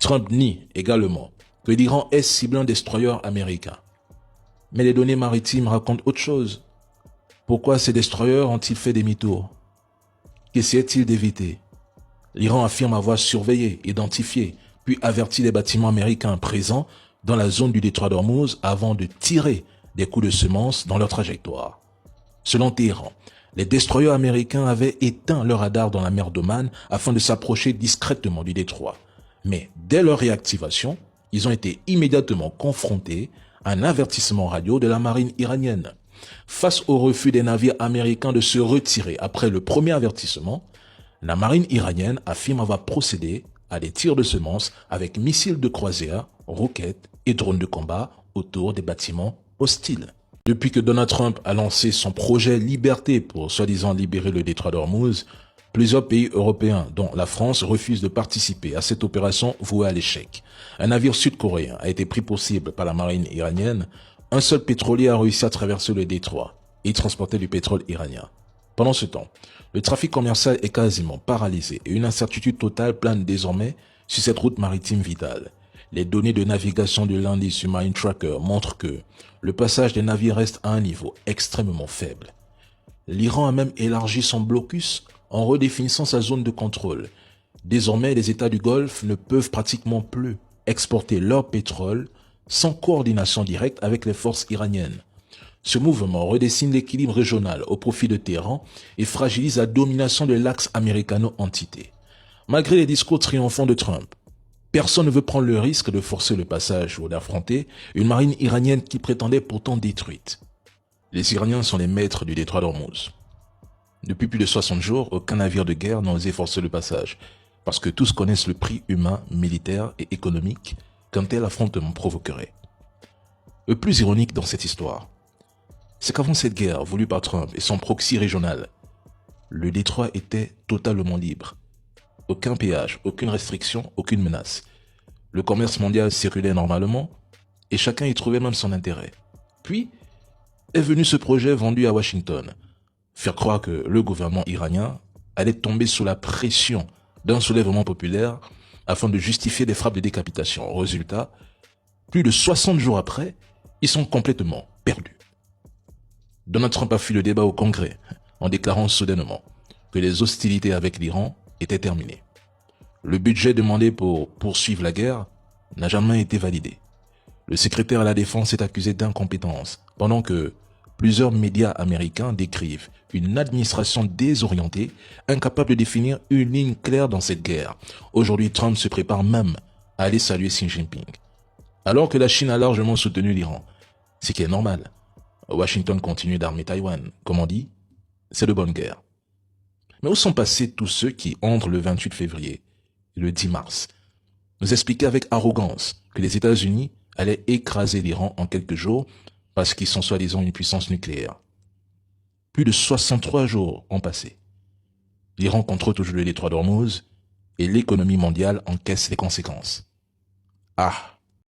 Trump nie également que l'Iran est ciblé un destroyer américain. Mais les données maritimes racontent autre chose. Pourquoi ces destroyers ont-ils fait demi-tour? Qu'essayait-il d'éviter? L'Iran affirme avoir surveillé, identifié, puis averti les bâtiments américains présents dans la zone du détroit d'Ormuz avant de tirer des coups de semence dans leur trajectoire. Selon Téhéran, les destroyers américains avaient éteint leur radar dans la mer d'Oman afin de s'approcher discrètement du détroit. Mais dès leur réactivation, ils ont été immédiatement confrontés à un avertissement radio de la marine iranienne. Face au refus des navires américains de se retirer après le premier avertissement, la marine iranienne affirme avoir procédé à des tirs de semences avec missiles de croisière, roquettes et drones de combat autour des bâtiments hostiles. Depuis que Donald Trump a lancé son projet Liberté pour soi-disant libérer le détroit d'Ormuz, plusieurs pays européens, dont la France, refusent de participer à cette opération vouée à l'échec. Un navire sud-coréen a été pris pour cible par la marine iranienne. Un seul pétrolier a réussi à traverser le détroit et y transporter du pétrole iranien. Pendant ce temps, le trafic commercial est quasiment paralysé et une incertitude totale plane désormais sur cette route maritime vitale. Les données de navigation de l'indice Submarine Tracker montrent que le passage des navires reste à un niveau extrêmement faible. L'Iran a même élargi son blocus en redéfinissant sa zone de contrôle. Désormais, les États du Golfe ne peuvent pratiquement plus exporter leur pétrole sans coordination directe avec les forces iraniennes. Ce mouvement redessine l'équilibre régional au profit de Téhéran et fragilise la domination de l'axe américano-entité. Malgré les discours triomphants de Trump, personne ne veut prendre le risque de forcer le passage ou d'affronter une marine iranienne qui prétendait pourtant détruite. Les Iraniens sont les maîtres du détroit d'Ormuz. Depuis plus de 60 jours, aucun navire de guerre n'a osé forcer le passage, parce que tous connaissent le prix humain, militaire et économique qu'un tel affrontement provoquerait. Le plus ironique dans cette histoire, c'est qu'avant cette guerre voulue par Trump et son proxy régional, le détroit était totalement libre. Aucun péage, aucune restriction, aucune menace. Le commerce mondial circulait normalement et chacun y trouvait même son intérêt. Puis est venu ce projet vendu à Washington, faire croire que le gouvernement iranien allait tomber sous la pression d'un soulèvement populaire afin de justifier des frappes de décapitation. Au résultat, plus de 60 jours après, ils sont complètement perdus. Donald Trump a fui le débat au Congrès en déclarant soudainement que les hostilités avec l'Iran étaient terminées. Le budget demandé pour poursuivre la guerre n'a jamais été validé. Le secrétaire à la Défense est accusé d'incompétence, pendant que plusieurs médias américains décrivent une administration désorientée, incapable de définir une ligne claire dans cette guerre. Aujourd'hui, Trump se prépare même à aller saluer Xi Jinping. Alors que la Chine a largement soutenu l'Iran, ce qui est normal. Washington continue d'armer Taïwan. Comme on dit, c'est de bonne guerre. Mais où sont passés tous ceux qui, entre le 28 février et le 10 mars, nous expliquaient avec arrogance que les États-Unis allaient écraser l'Iran en quelques jours parce qu'ils sont soi-disant une puissance nucléaire? Plus de 63 jours ont passé. L'Iran contrôle toujours le détroit d'Ormuz et l'économie mondiale encaisse les conséquences. Ah,